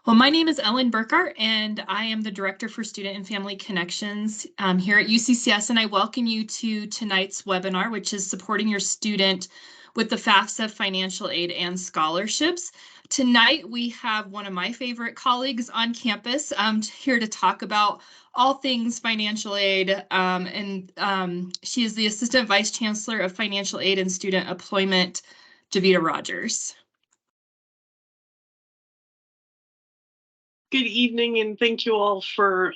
Well, my name is Ellen Burkhart, and I am the Director for Student and Family Connections here at UCCS, and I welcome you to tonight's webinar, which is supporting your student with the FAFSA financial aid and scholarships. Tonight, we have one of my favorite colleagues on campus here to talk about all things financial aid, she is the Assistant Vice Chancellor of Financial Aid and Student Employment, Javita Rogers. Good evening, and thank you all for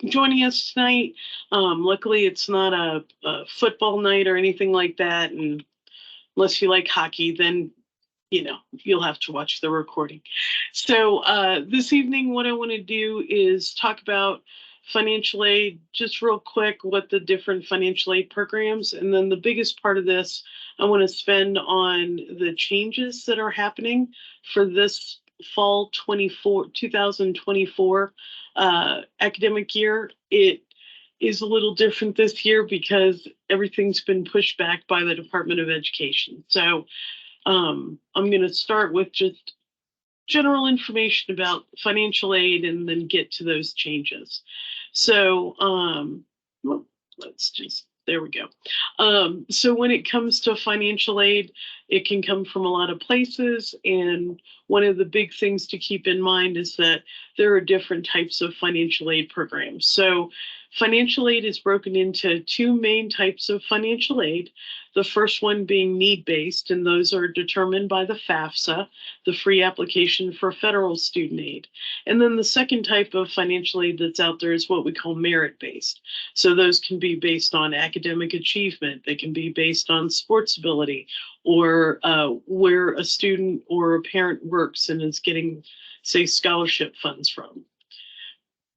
joining us tonight. Luckily, it's not a football night or anything like that, and unless you like hockey, then you'll have to watch the recording. So this evening, what I want to do is talk about financial aid, just real quick, what the different financial aid programs, and then the biggest part of this, I want to spend on the changes that are happening for this fall 2024 academic year. It is a little different this year because everything's been pushed back by the Department of Education. So I'm going to start with just general information about financial aid and then get to those changes. So there we go. So when it comes to financial aid, it can come from a lot of places. And one of the big things to keep in mind is that there are different types of financial aid programs. So financial aid is broken into two main types of financial aid. The first one being need-based, and those are determined by the FAFSA, the free application for federal student aid. And then the second type of financial aid that's out there is what we call merit-based. So those can be based on academic achievement. They can be based on sports ability, or where a student or a parent works and is getting, say, scholarship funds from.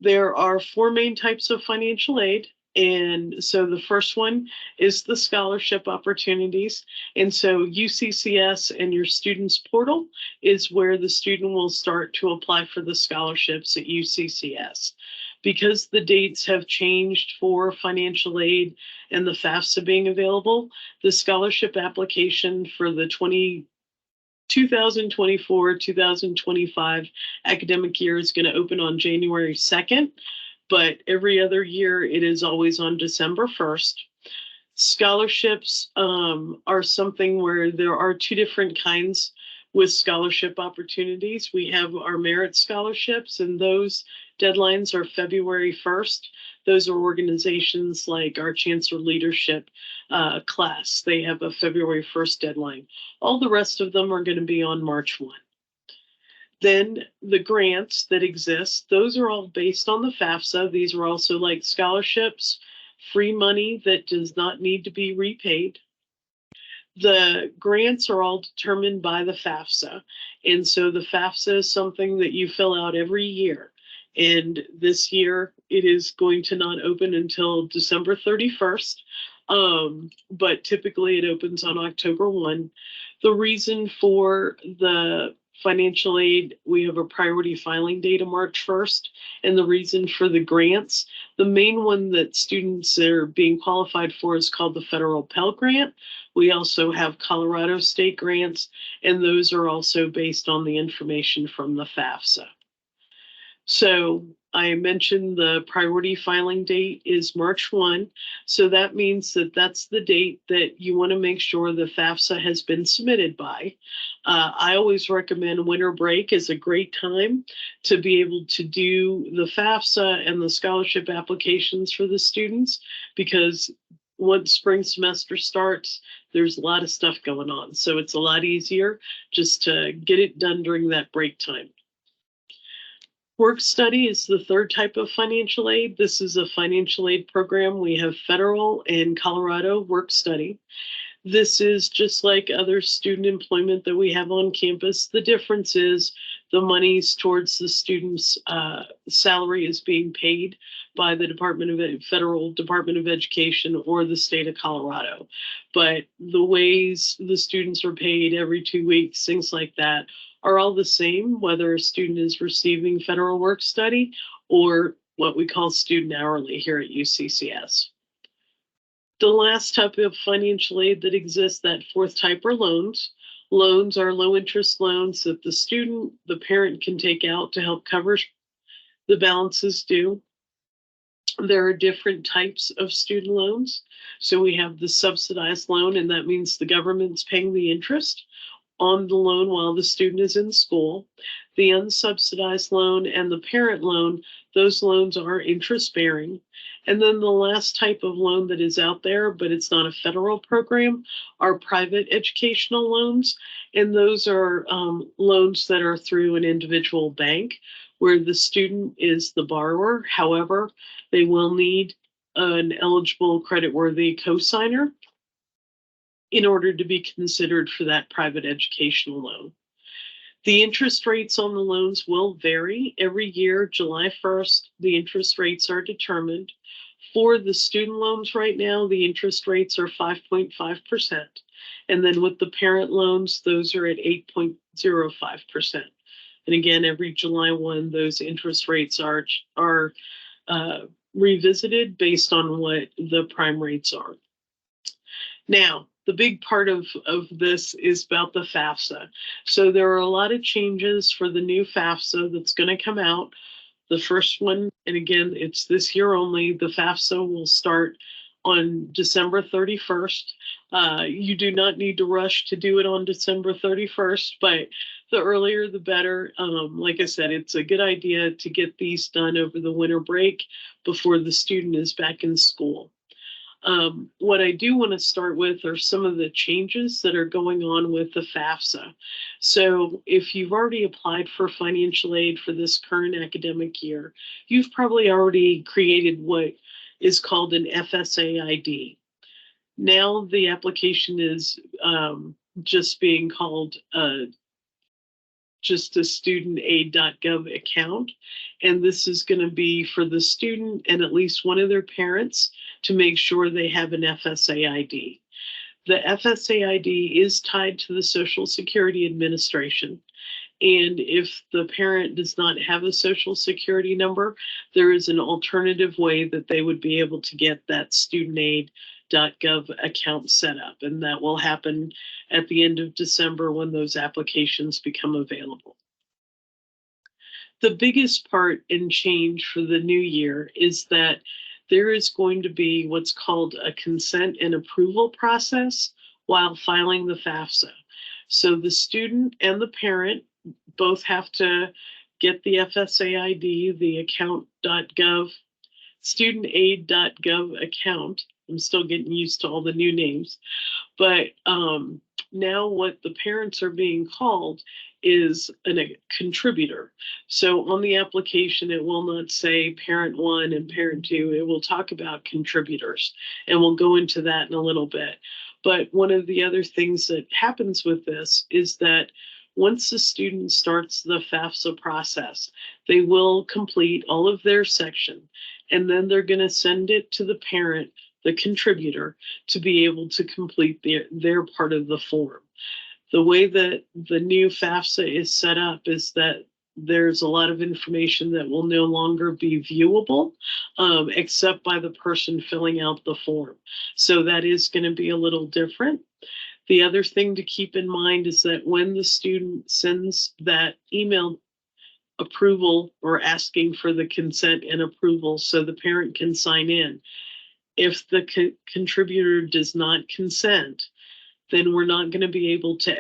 There are four main types of financial aid. And so the first one is the scholarship opportunities. And so UCCS and your students portal is where the student will start to apply for the scholarships at UCCS. Because the dates have changed for financial aid and the FAFSA being available, the scholarship application for the 2024-2025 academic year is going to open on January 2nd. But every other year, it is always on December 1st. Scholarships are something where there are two different kinds with scholarship opportunities. We have our merit scholarships, and those deadlines are February 1st. Those are organizations like our Chancellor Leadership class. They have a February 1st deadline. All the rest of them are going to be on March 1. Then the grants that exist, those are all based on the FAFSA. These are also like scholarships, free money that does not need to be repaid. The grants are all determined by the FAFSA. And so the FAFSA is something that you fill out every year. And this year it is going to not open until December 31st. But typically it opens on October 1. The reason for the financial aid, we have a priority filing date of March 1st. And the reason for the grants, the main one that students are being qualified for is called the Federal Pell Grant. We also have Colorado State grants, and those are also based on the information from the FAFSA. So I mentioned the priority filing date is March 1. So that means that that's the date that you want to make sure the FAFSA has been submitted by. I always recommend winter break is a great time to be able to do the FAFSA and the scholarship applications for the students, because once spring semester starts, there's a lot of stuff going on. So it's a lot easier just to get it done during that break time. Work study is the third type of financial aid. This is a financial aid program. We have federal and Colorado work study. This is just like other student employment that we have on campus. The difference is the monies towards the student's salary is being paid by the Federal Department of Education or the state of Colorado. But the ways the students are paid every 2 weeks, things like that, are all the same, whether a student is receiving federal work study or what we call student hourly here at UCCS. The last type of financial aid that exists, that fourth type, are loans. Loans are low interest loans that the parent can take out to help cover the balances due. There are different types of student loans. So we have the subsidized loan, and that means the government's paying the interest on the loan while the student is in school. The unsubsidized loan and the parent loan, those loans are interest bearing. And then the last type of loan that is out there, but it's not a federal program, are private educational loans. And those are loans that are through an individual bank where the student is the borrower. However, they will need an eligible creditworthy cosigner in order to be considered for that private educational loan. The interest rates on the loans will vary every year. July 1st, the interest rates are determined. For the student loans right now, the interest rates are 5.5%. And then with the parent loans, those are at 8.05%. And again, every July 1, those interest rates are revisited based on what the prime rates are. Now, the big part of this is about the FAFSA. So there are a lot of changes for the new FAFSA that's going to come out. The first one, and again, it's this year only, the FAFSA will start on December 31st. You do not need to rush to do it on December 31st, but the earlier the better. Like I said, it's a good idea to get these done over the winter break before the student is back in school. What I do want to start with are some of the changes that are going on with the FAFSA. So if you've already applied for financial aid for this current academic year, you've probably already created what is called an FSA ID. Now the application is just being called just a studentaid.gov account. And this is going to be for the student and at least one of their parents to make sure they have an FSA ID. The FSA ID is tied to the Social Security Administration. And if the parent does not have a Social Security number, there is an alternative way that they would be able to get that studentaid.gov account set up. And that will happen at the end of December when those applications become available. The biggest part in change for the new year is that there is going to be what's called a consent and approval process while filing the FAFSA. So the student and the parent both have to get the FSA ID, the account.gov, studentaid.gov account. I'm still getting used to all the new names. But now what the parents are being called is a contributor. So on the application, it will not say parent 1 and parent 2. It will talk about contributors, and we'll go into that in a little bit. But one of the other things that happens with this is that once the student starts the FAFSA process, they will complete all of their section, and then they're going to send it to the parent, the contributor, to be able to complete their part of the form. The way that the new FAFSA is set up is that there's a lot of information that will no longer be viewable except by the person filling out the form. So that is going to be a little different. The other thing to keep in mind is that when the student sends that email approval or asking for the consent and approval so the parent can sign in, if the contributor does not consent, then we're not going to be able to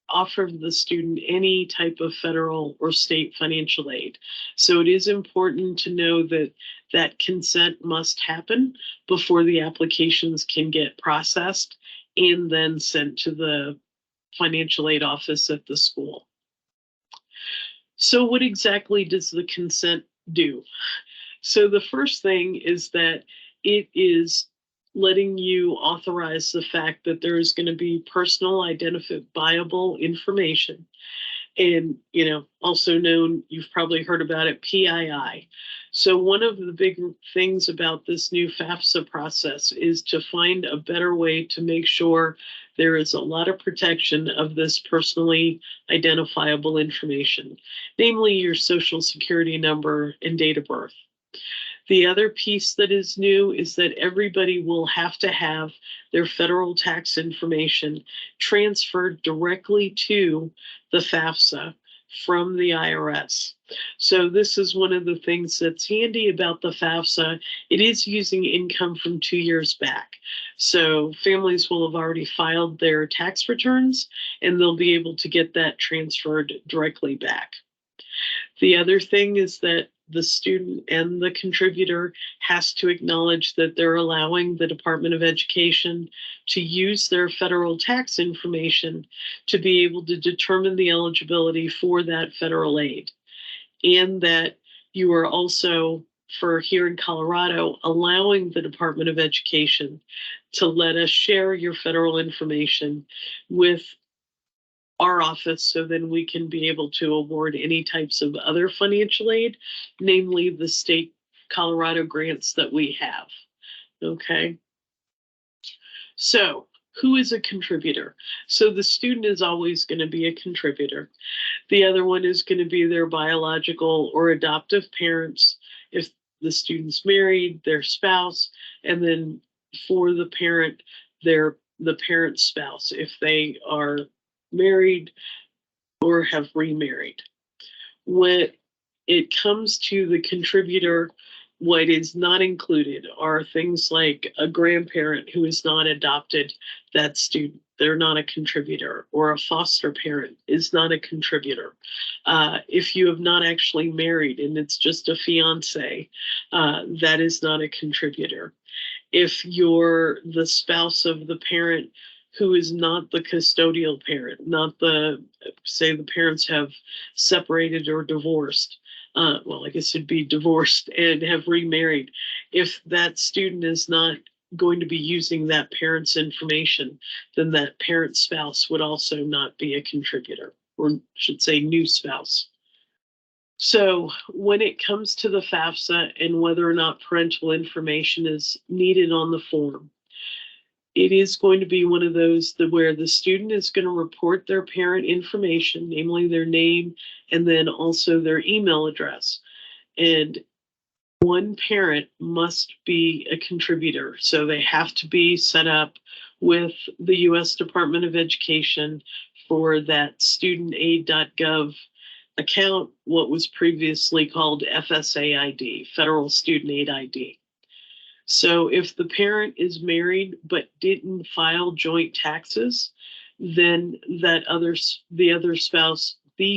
offer the student any type of federal or state financial aid. So it is important to know that that consent must happen before the applications can get processed and then sent to the financial aid office at the school. So what exactly does the consent do? So the first thing is that it is letting you authorize the fact that there is going to be personal identifiable information, and also known, you've probably heard about it, PII. So one of the big things about this new FAFSA process is to find a better way to make sure there is a lot of protection of this personally identifiable information, namely your Social Security number and date of birth. The other piece that is new is that everybody will have to have their federal tax information transferred directly to the FAFSA from the IRS. So this is one of the things that's handy about the FAFSA. It is using income from 2 years back. So families will have already filed their tax returns and they'll be able to get that transferred directly back. The other thing is that the student and the contributor has to acknowledge that they're allowing the Department of Education to use their federal tax information to be able to determine the eligibility for that federal aid. And that you are also, for here in Colorado, allowing the Department of Education to let us share your federal information with our office, so then we can be able to award any types of other financial aid, namely the state Colorado grants that we have. Okay. So who is a contributor? So the student is always going to be a contributor. The other one is going to be their biological or adoptive parents. If the student's married, their spouse, and then for the parent, the parent's spouse, if they are married or have remarried. When it comes to the contributor, what is not included are things like a grandparent who is not adopted that student. They're not a contributor, or a foster parent is not a contributor. If you have not actually married and it's just a fiance, that is not a contributor. If you're the spouse of the parent who is not the custodial parent, not the, say the parents have separated or divorced, well, I guess it'd be divorced and have remarried. If that student is not going to be using that parent's information, then that parent spouse would also not be a contributor, or should say new spouse. So when it comes to the FAFSA and whether or not parental information is needed on the form, it is going to be one of those where the student is going to report their parent information, namely their name, and then also their email address. And one parent must be a contributor. So they have to be set up with the U.S. Department of Education for that studentaid.gov account, what was previously called FSA ID, Federal Student Aid ID. So if the parent is married but didn't file joint taxes, then the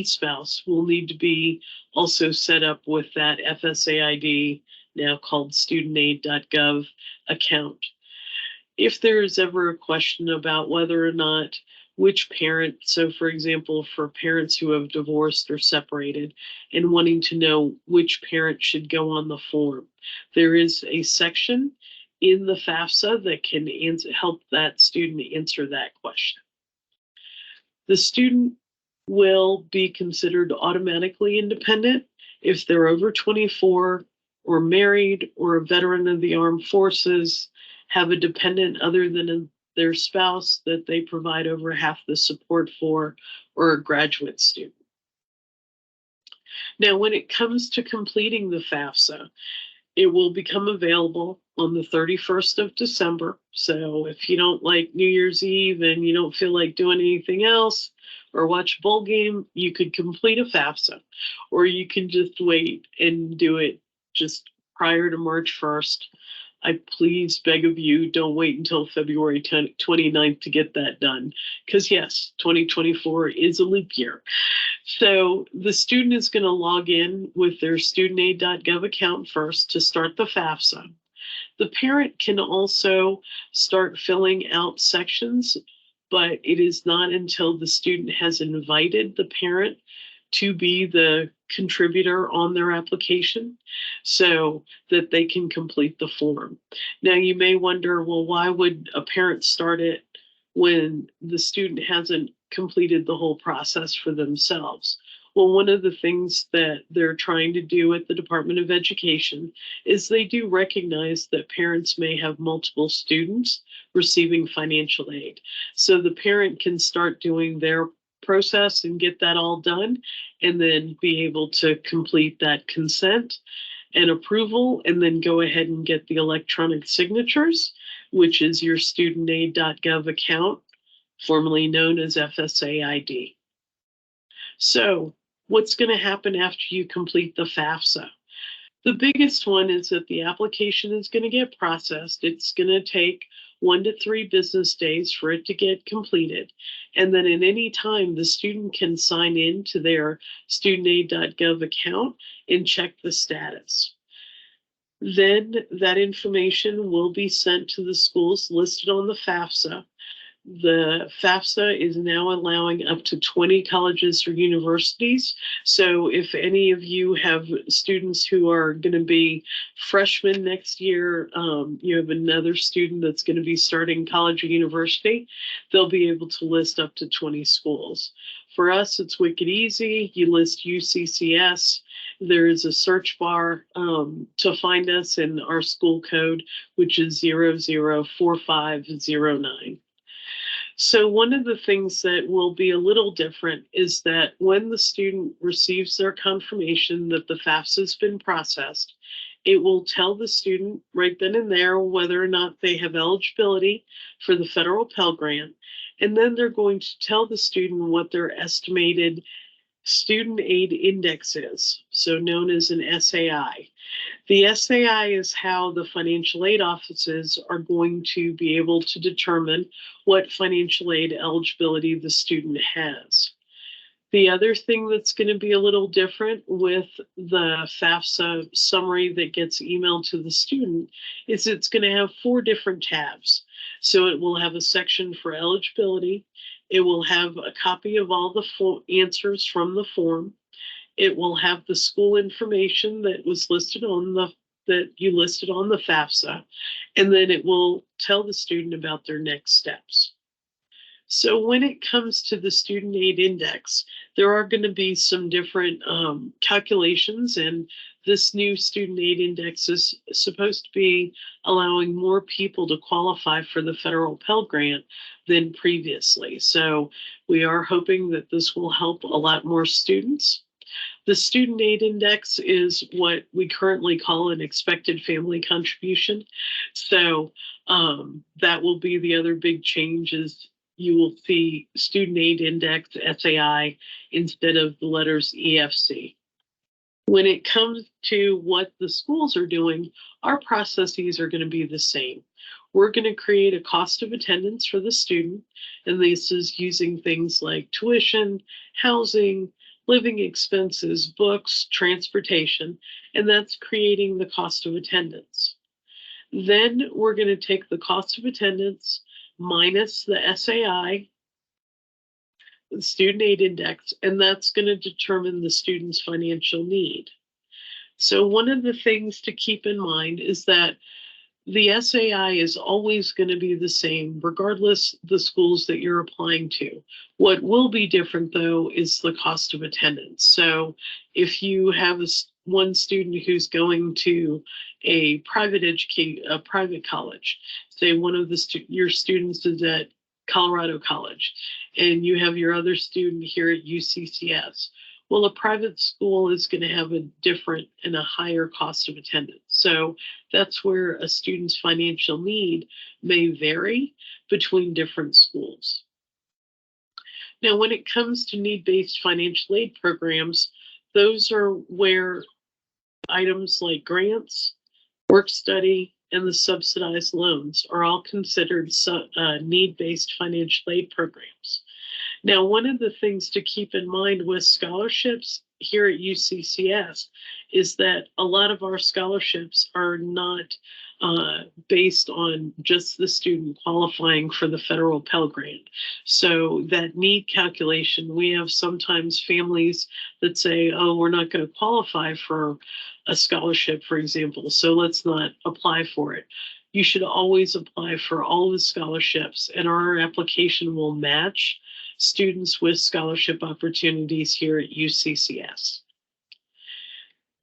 spouse will need to be also set up with that FSA ID, now called studentaid.gov account. If there is ever a question about whether or not which parent, so for example, for parents who have divorced or separated and wanting to know which parent should go on the form, there is a section in the FAFSA that can help that student answer that question. The student will be considered automatically independent if they're over 24 or married or a veteran of the armed forces, have a dependent other than their spouse that they provide over half the support for, or a graduate student. Now, when it comes to completing the FAFSA, it will become available on the 31st of December. So if you don't like New Year's Eve and you don't feel like doing anything else or watch a bowl game, you could complete a FAFSA, or you can just wait and do it just prior to March 1st. I please beg of you, don't wait until February 29th to get that done. Because yes, 2024 is a leap year. So the student is going to log in with their studentaid.gov account first to start the FAFSA. The parent can also start filling out sections, but it is not until the student has invited the parent to be the contributor on their application so that they can complete the form. Now, you may wonder, well, why would a parent start it when the student hasn't completed the whole process for themselves? Well, one of the things that they're trying to do at the Department of Education is they do recognize that parents may have multiple students receiving financial aid. So the parent can start doing their process and get that all done, and then be able to complete that consent and approval, and then go ahead and get the electronic signatures, which is your studentaid.gov account, formerly known as FSA ID. So what's going to happen after you complete the FAFSA? The biggest one is that the application is going to get processed. It's going to take 1 to 3 business days for it to get completed. And then at any time, the student can sign in to their studentaid.gov account and check the status. Then that information will be sent to the schools listed on the FAFSA. The FAFSA is now allowing up to 20 colleges or universities. So if any of you have students who are going to be freshmen next year, you have another student that's going to be starting college or university, they'll be able to list up to 20 schools. For us, it's wicked easy. You list UCCS. There is a search bar to find us in our school code, which is 004509. So one of the things that will be a little different is that when the student receives their confirmation that the FAFSA has been processed, it will tell the student right then and there whether or not they have eligibility for the federal Pell Grant. And then they're going to tell the student what their estimated student aid index is, so known as an SAI. The SAI is how the financial aid offices are going to be able to determine what financial aid eligibility the student has. The other thing that's going to be a little different with the FAFSA summary that gets emailed to the student is it's going to have 4 different tabs. So it will have a section for eligibility. It will have a copy of all the answers from the form. It will have the school information that was listed on that you listed on the FAFSA, and then it will tell the student about their next steps. So when it comes to the student aid index, there are going to be some different calculations, and this new student aid index is supposed to be allowing more people to qualify for the federal Pell Grant than previously. So we are hoping that this will help a lot more students. The student aid index is what we currently call an expected family contribution. So that will be the other big change is you will see student aid index, SAI, instead of the letters EFC. When it comes to what the schools are doing, our processes are going to be the same. We're going to create a cost of attendance for the student, and this is using things like tuition, housing, living expenses, books, transportation, and that's creating the cost of attendance. Then we're going to take the cost of attendance minus the SAI, the student aid index, and that's going to determine the student's financial need. So one of the things to keep in mind is that the SAI is always going to be the same, regardless the schools that you're applying to. What will be different, though, is the cost of attendance. So if you have one student who's going to a private college, say one of your students is at Colorado College, and you have your other student here at UCCS. Well, a private school is going to have a different and a higher cost of attendance. So that's where a student's financial need may vary between different schools. Now, when it comes to need-based financial aid programs, those are where items like grants, work study, and the subsidized loans are all considered need-based financial aid programs. Now, one of the things to keep in mind with scholarships here at UCCS is that a lot of our scholarships are not based on just the student qualifying for the federal Pell Grant. So that need calculation, we have sometimes families that say, oh, we're not going to qualify for a scholarship, for example, so let's not apply for it. You should always apply for all the scholarships, and our application will match students with scholarship opportunities here at UCCS.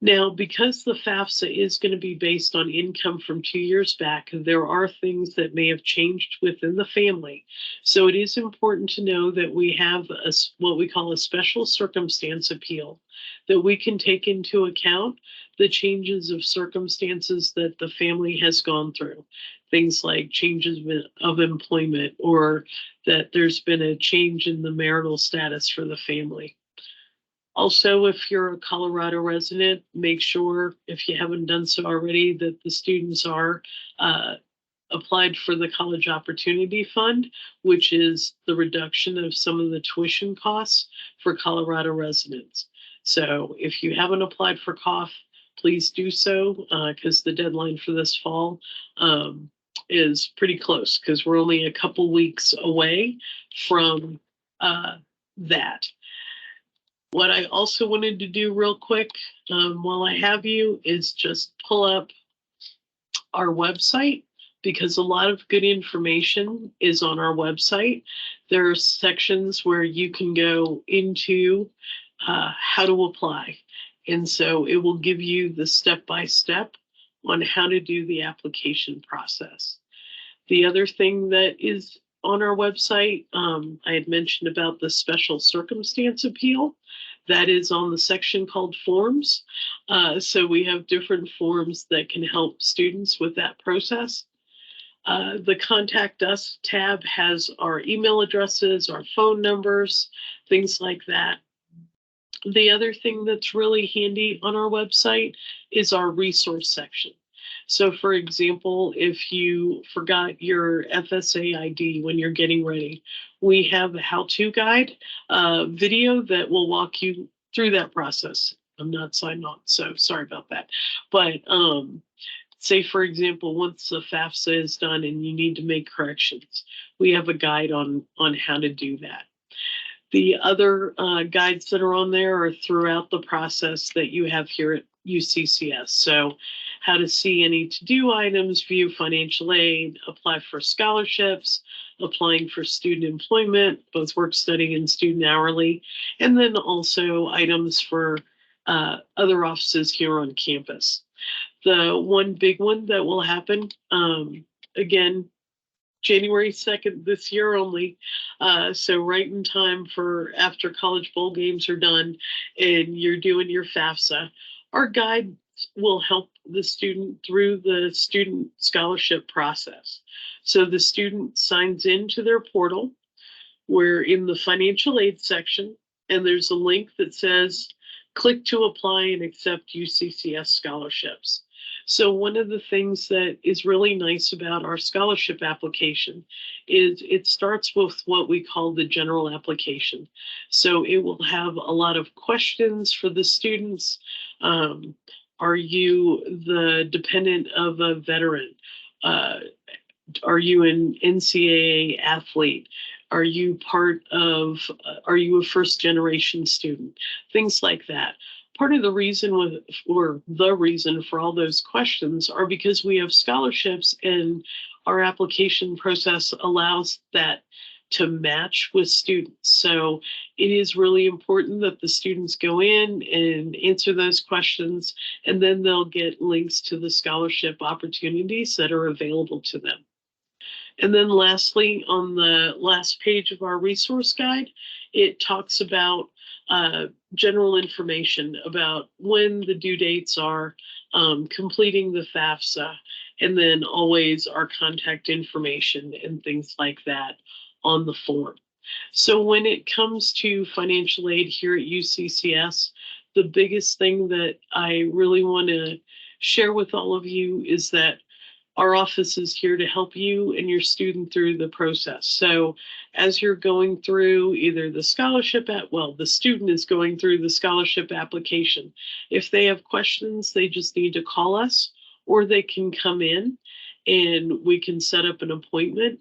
Now, because the FAFSA is going to be based on income from 2 years back, there are things that may have changed within the family. So it is important to know that we have what we call a special circumstance appeal, that we can take into account the changes of circumstances that the family has gone through. Things like changes of employment, or that there's been a change in the marital status for the family. Also, if you're a Colorado resident, make sure, if you haven't done so already, that the students are applied for the College Opportunity Fund, which is the reduction of some of the tuition costs for Colorado residents. So if you haven't applied for COF, please do so, because the deadline for this fall is pretty close, because we're only a couple weeks away from that. What I also wanted to do real quick, while I have you, is just pull up our website, because a lot of good information is on our website. There are sections where you can go into how to apply. And so it will give you the step-by-step on how to do the application process. The other thing that is on our website, I had mentioned about the special circumstance appeal. That is on the section called forms. So we have different forms that can help students with that process. The Contact Us tab has our email addresses, our phone numbers, things like that. The other thing that's really handy on our website is our resource section. So for example, if you forgot your FSA ID when you're getting ready, we have a how-to guide video that will walk you through that process. I'm not signed on, so sorry about that. But say, for example, once the FAFSA is done and you need to make corrections, we have a guide on how to do that. The other guides that are on there are throughout the process that you have here at UCCS. So how to see any to-do items, view financial aid, apply for scholarships, applying for student employment, both work study and student hourly, and then also items for other offices here on campus. The one big one that will happen, again, January 2nd this year only. So right in time for after college bowl games are done and you're doing your FAFSA, our guide will help the student through the student scholarship process. So the student signs into their portal. We're in the financial aid section, and there's a link that says, click to apply and accept UCCS scholarships. So one of the things that is really nice about our scholarship application is it starts with what we call the general application. So it will have a lot of questions for the students. Are you the dependent of a veteran? Are you an NCAA athlete? Are you are you a first generation student? Things like that. Part of the reason the reason for all those questions are because we have scholarships, and our application process allows that to match with students. So it is really important that the students go in and answer those questions, and then they'll get links to the scholarship opportunities that are available to them. And then lastly, on the last page of our resource guide, it talks about general information about when the due dates are, completing the FAFSA, and then always our contact information and things like that on the form. So when it comes to financial aid here at UCCS, the biggest thing that I really want to share with all of you is that our office is here to help you and your student through the process. So as you're going through either the the student is going through the scholarship application. If they have questions, they just need to call us, or they can come in and we can set up an appointment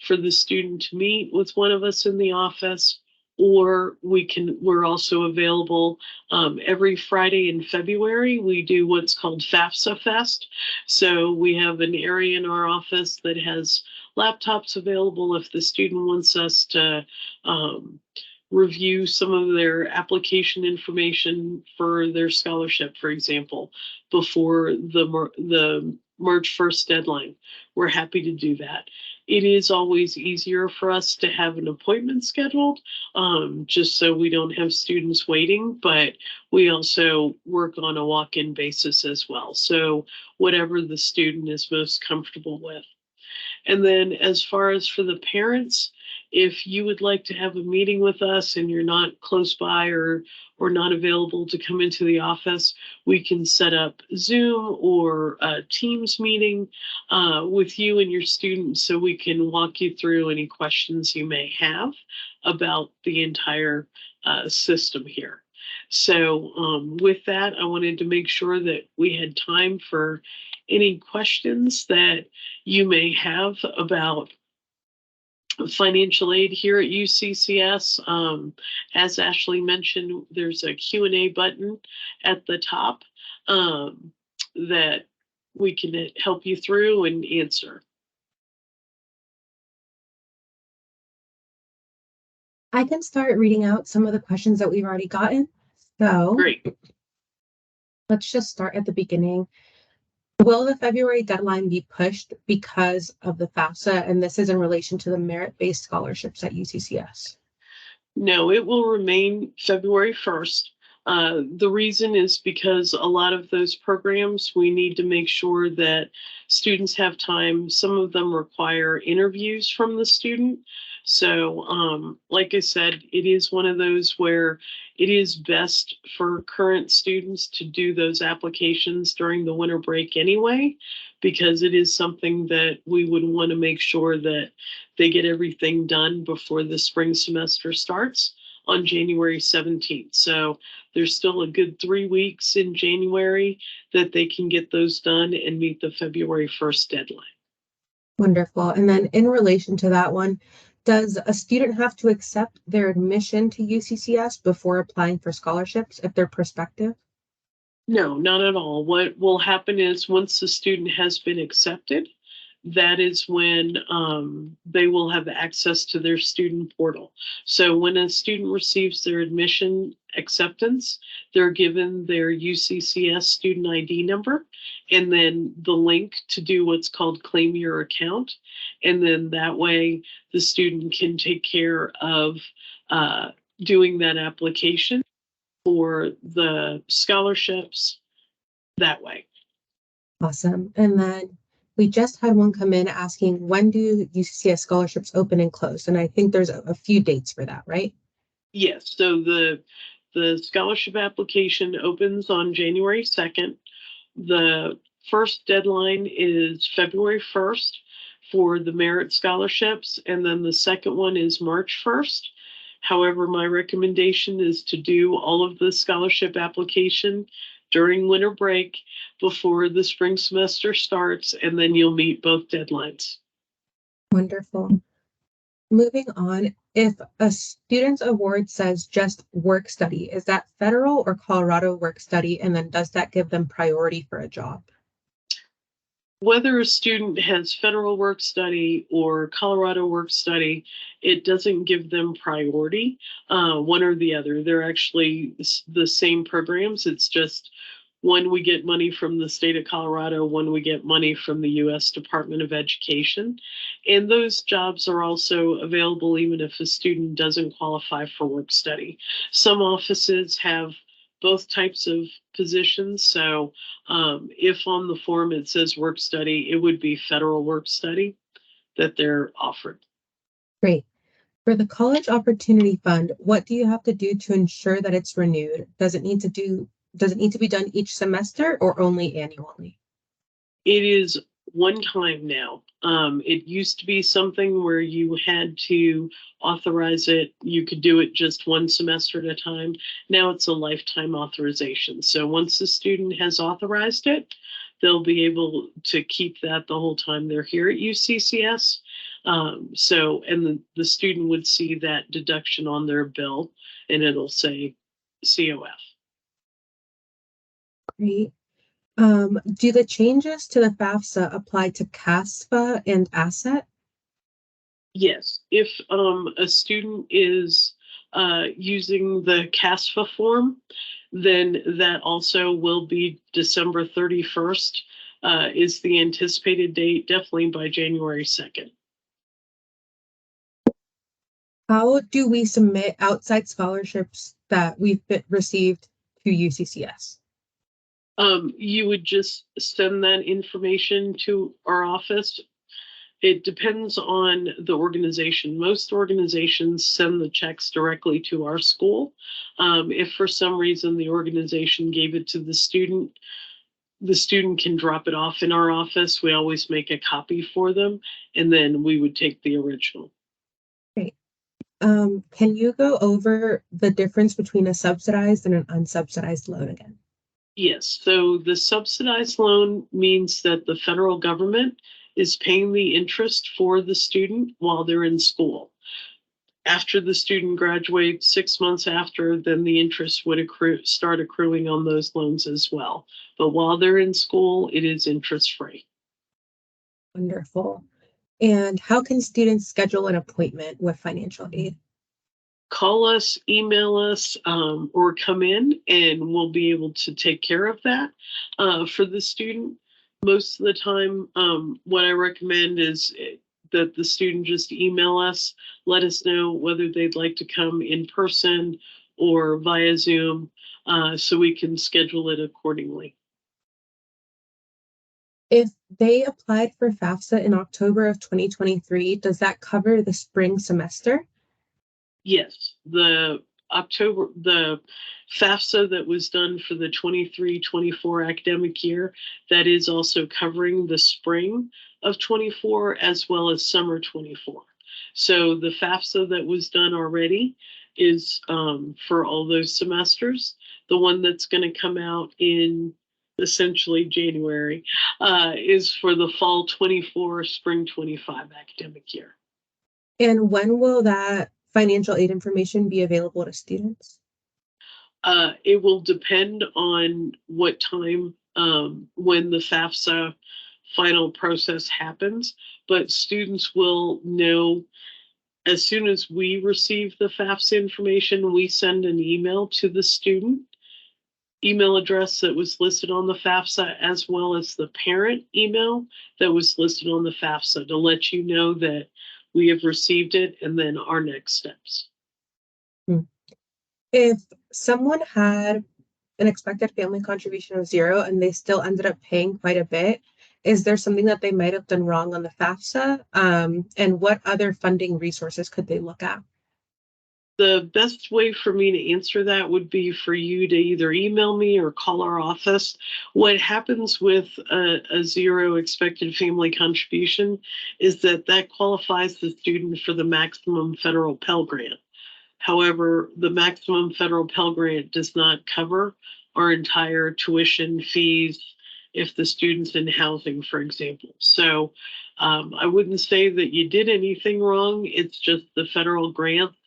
for the student to meet with one of us in the office, or we're also available every Friday in February. We do what's called FAFSA Fest. So we have an area in our office that has laptops available if the student wants us to review some of their application information for their scholarship, for example, before the March 1st deadline. We're happy to do that. It is always easier for us to have an appointment scheduled, just so we don't have students waiting, but we also work on a walk-in basis as well. So whatever the student is most comfortable with. And then as far as for the parents, if you would like to have a meeting with us and you're not close by or not available to come into the office, we can set up Zoom or a Teams meeting with you and your students so we can walk you through any questions you may have about the entire system here. So with that, I wanted to make sure that we had time for any questions that you may have about financial aid here at UCCS. As Ashley mentioned, there's a Q&A button at the top that we can help you through and answer. I can start reading out some of the questions that we've already gotten. So Great. let's just start at the beginning. Will the February deadline be pushed because of the FAFSA? And this is in relation to the merit-based scholarships at UCCS. No, it will remain February 1st. The reason is because a lot of those programs, we need to make sure that students have time. Some of them require interviews from the student. So, like I said, it is one of those where it is best for current students to do those applications during the winter break anyway, because it is something that we would want to make sure that they get everything done before the spring semester starts on January 17th. So there's still a good 3 weeks in January that they can get those done and meet the February 1st deadline. Wonderful. And then in relation to that one, does a student have to accept their admission to UCCS before applying for scholarships if they're prospective? No, not at all. What will happen is once the student has been accepted, that is when they will have access to their student portal. So when a student receives their admission acceptance, they're given their UCCS student ID number and then the link to do what's called claim your account. And then that way the student can take care of doing that application for the scholarships that way. Awesome. And then we just had one come in asking, when do UCCS scholarships open and close? And I think there's a few dates for that, right? Yes, so the scholarship application opens on January 2nd. The first deadline is February 1st for the merit scholarships, and then the second one is March 1st. However, my recommendation is to do all of the scholarship application during winter break before the spring semester starts, and then you'll meet both deadlines. Wonderful. Moving on, if a student's award says just work study, is that federal or Colorado work study? And then does that give them priority for a job? Whether a student has federal work study or Colorado work study, it doesn't give them priority, one or the other. They're actually the same programs. It's just one we get money from the state of Colorado, one we get money from the U.S. Department of Education. And those jobs are also available even if a student doesn't qualify for work study. Some offices have both types of positions. So if on the form it says work study, it would be federal work study that they're offered. Great. For the College Opportunity Fund, what do you have to do to ensure that it's renewed? Does it need to be done each semester or only annually? It is one time now. It used to be something where you had to authorize it. You could do it just one semester at a time. Now it's a lifetime authorization. So once the student has authorized it, they'll be able to keep that the whole time they're here at UCCS. And the student would see that deduction on their bill and it'll say COF. Great. Do the changes to the FAFSA apply to CASFA and ASSET? Yes, if a student is using the CASFA form, then that also will be December 31st is the anticipated date, definitely by January 2nd. How do we submit outside scholarships that we've received to UCCS? You would just send that information to our office. It depends on the organization. Most organizations send the checks directly to our school. If for some reason the organization gave it to the student can drop it off in our office. We always make a copy for them, and then we would take the original. Great. Can you go over the difference between a subsidized and an unsubsidized loan again? Yes, so the subsidized loan means that the federal government is paying the interest for the student while they're in school. After the student graduates, 6 months after, then the interest would start accruing on those loans as well. But while they're in school, it is interest free. Wonderful. And how can students schedule an appointment with financial aid? Call us, email us, or come in and we'll be able to take care of that for the student. Most of the time, what I recommend is that the student just email us, let us know whether they'd like to come in person or via Zoom, so we can schedule it accordingly. If they applied for FAFSA in October of 2023, does that cover the spring semester? Yes, the FAFSA that was done for the 23-24 academic year, that is also covering the spring of 24 as well as summer 24. So the FAFSA that was done already is for all those semesters. The one that's going to come out in essentially January is for the fall 24, spring 25 academic year. And when will that financial aid information be available to students? It will depend on what time when the FAFSA final process happens, but students will know as soon as we receive the FAFSA information. We send an email to the student email address that was listed on the FAFSA, as well as the parent email that was listed on the FAFSA, to let you know that we have received it and then our next steps. If someone had an expected family contribution of 0 and they still ended up paying quite a bit, is there something that they might have done wrong on the FAFSA? And what other funding resources could they look at? The best way for me to answer that would be for you to either email me or call our office. What happens with a 0 expected family contribution is that qualifies the student for the maximum federal Pell Grant. However, the maximum federal Pell Grant does not cover our entire tuition fees if the student's in housing, for example. So I wouldn't say that you did anything wrong. It's just the federal grants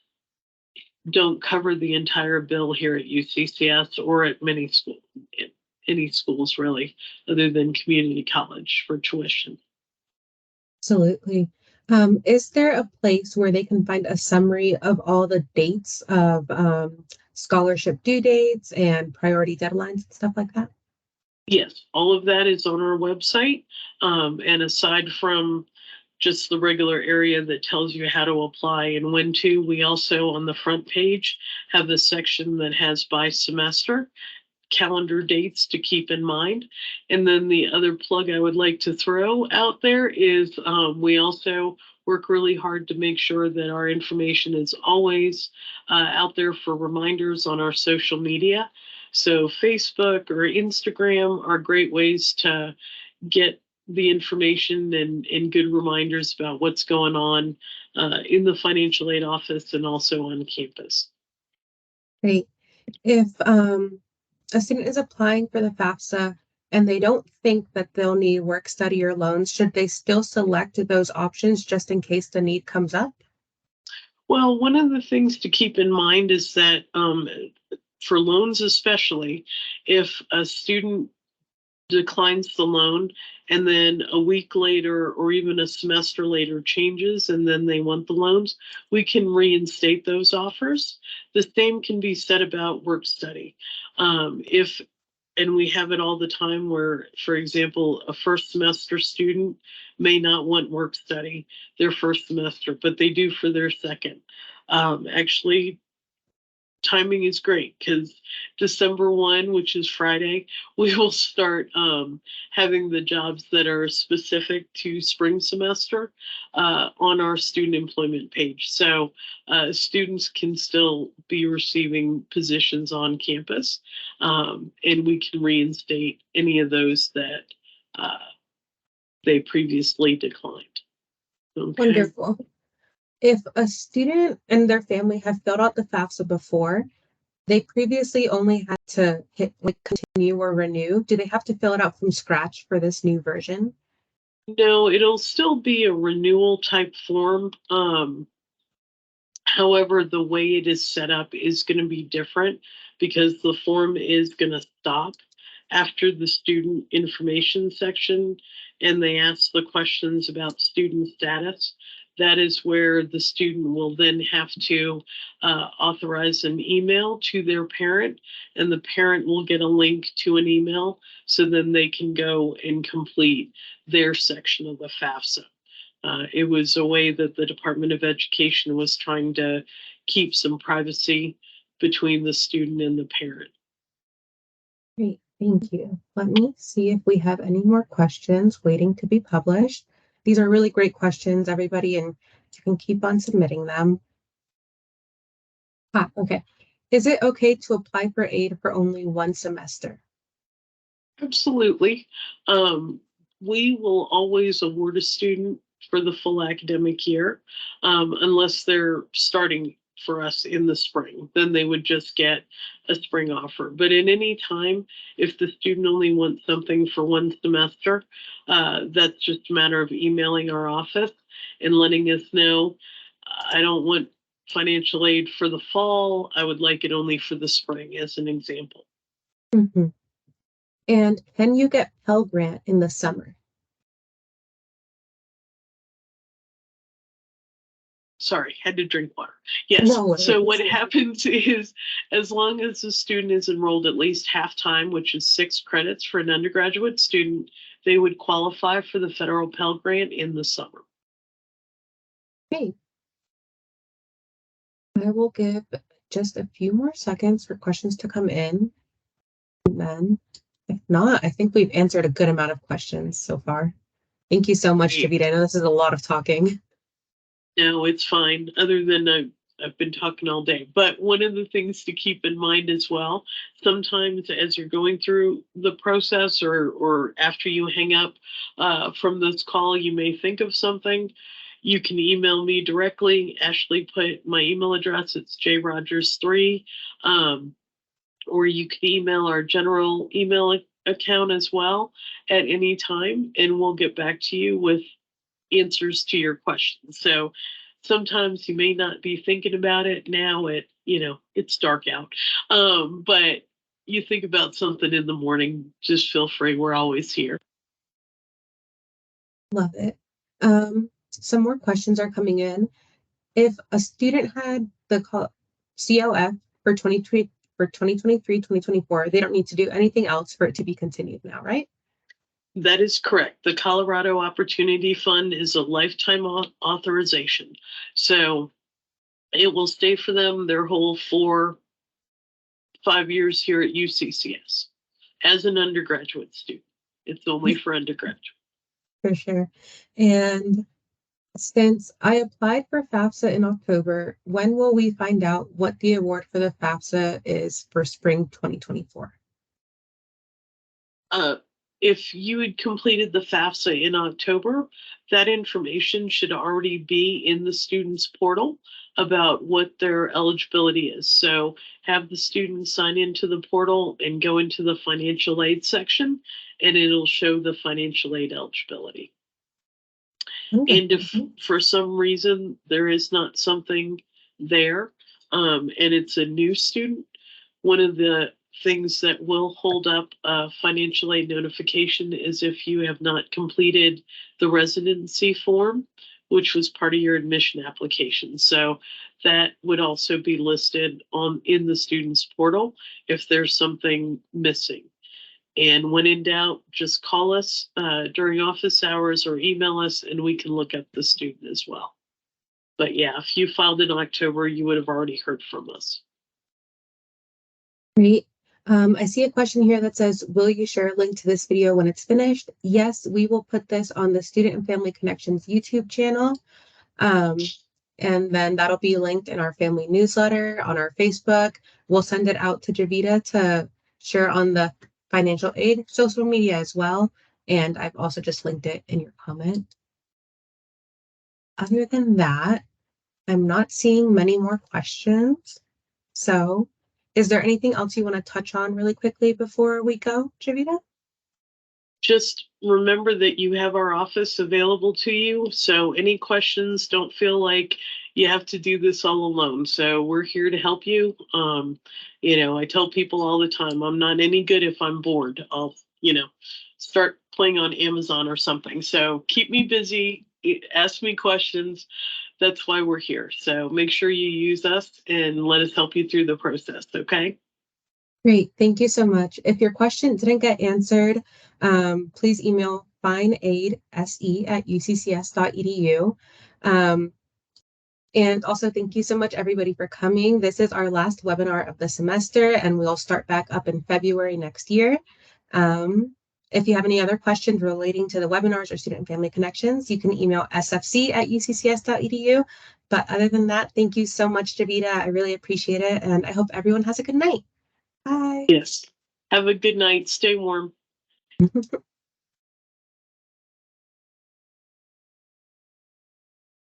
don't cover the entire bill here at UCCS or at any schools really, other than community college for tuition. Absolutely. Is there a place where they can find a summary of all the dates of scholarship due dates and priority deadlines and stuff like that? Yes, all of that is on our website. And aside from just the regular area that tells you how to apply and when to, we also on the front page have a section that has by semester calendar dates to keep in mind. And then the other plug I would like to throw out there is we also work really hard to make sure that our information is always out there for reminders on our social media. So Facebook or Instagram are great ways to get the information and good reminders about what's going on in the financial aid office and also on campus. Great. If a student is applying for the FAFSA and they don't think that they'll need work study or loans, should they still select those options just in case the need comes up? Well, one of the things to keep in mind is that for loans especially, if a student declines the loan, and then a week later or even a semester later changes and then they want the loans, we can reinstate those offers. The same can be said about work study. If and we have it all the time where, for example, a first semester student may not want work study their first semester, but they do for their second. Actually, timing is great because December 1, which is Friday, we will start having the jobs that are specific to spring semester on our student employment page. So students can still be receiving positions on campus, and we can reinstate any of those that they previously declined. Okay. Wonderful. If a student and their family have filled out the FAFSA before, they previously only had to hit like continue or renew. Do they have to fill it out from scratch for this new version? No, it'll still be a renewal type form. However, the way it is set up is going to be different because the form is going to stop after the student information section and they ask the questions about student status. That is where the student will then have to authorize an email to their parent, and the parent will get a link to an email so then they can go and complete their section of the FAFSA. It was a way that the Department of Education was trying to keep some privacy between the student and the parent. Great, thank you. Let me see if we have any more questions waiting to be published. These are really great questions, everybody, and you can keep on submitting them. Okay. Is it okay to apply for aid for only one semester? Absolutely. We will always award a student for the full academic year, unless they're starting for us in the spring. Then they would just get a spring offer. But at any time, if the student only wants something for one semester, that's just a matter of emailing our office and letting us know, I don't want financial aid for the fall. I would like it only for the spring, as an example. Mm-hmm. And can you get Pell Grant in the summer? Sorry, had to drink water. Yes. No So worries. what happens is, as long as the student is enrolled at least half time, which is 6 credits for an undergraduate student, they would qualify for the federal Pell Grant in the summer. Okay. I will give just a few more seconds for questions to come in. And then, if not, I think we've answered a good amount of questions so far. Thank you so much, Javita. I know this is a lot of talking. No, it's fine, other than I've been talking all day. But one of the things to keep in mind as well, sometimes as you're going through the process or after you hang up from this call, you may think of something. You can email me directly. Ashley put my email address. It's jrogers3. Or you can email our general email account as well at any time, and we'll get back to you with answers to your questions. So sometimes you may not be thinking about it now it's dark out. But you think about something in the morning, just feel free. We're always here. Love it. Some more questions are coming in. If a student had the COF for 2023, 2024, they don't need to do anything else for it to be continued now, right? That is correct. The Colorado Opportunity Fund is a lifetime authorization. So it will stay for them their whole 4-5 years here at UCCS as an undergraduate student. It's only for undergraduate. For sure. And since I applied for FAFSA in October, when will we find out what the award for the FAFSA is for spring 2024? If you had completed the FAFSA in October, that information should already be in the student's portal about what their eligibility is. So have the student sign into the portal and go into the financial aid section, and it'll show the financial aid eligibility. And if for some reason there is not something there, and it's a new student, one of the things that will hold up financial aid notification is if you have not completed the residency form, which was part of your admission application. So that would also be listed in the student's portal if there's something missing. And when in doubt, just call us during office hours or email us, and we can look at the student as well. But yeah, if you filed in October, you would have already heard from us. Great. I see a question here that says, will you share a link to this video when it's finished? Yes, we will put this on the Student and Family Connections YouTube channel. And then that'll be linked in our family newsletter, on our Facebook. We'll send it out to Javita to share on the financial aid social media as well. And I've also just linked it in your comment. Other than that, I'm not seeing many more questions. So is there anything else you want to touch on really quickly before we go, Javita? Just remember that you have our office available to you. So any questions, don't feel like you have to do this all alone. So we're here to help you. I tell people all the time, I'm not any good if I'm bored. I'll, start playing on Amazon or something. So keep me busy, ask me questions. That's why we're here. So make sure you use us and let us help you through the process. Okay. Great. Thank you so much. If your question didn't get answered, please email finaidse@uccs.edu. And also thank you so much, everybody, for coming. This is our last webinar of the semester, and we'll start back up in February next year. If you have any other questions relating to the webinars or Student and Family Connections, you can email sfc@uccs.edu. But other than that, thank you so much, Javita. I really appreciate it, and I hope everyone has a good night. Bye. Yes. Have a good night. Stay warm.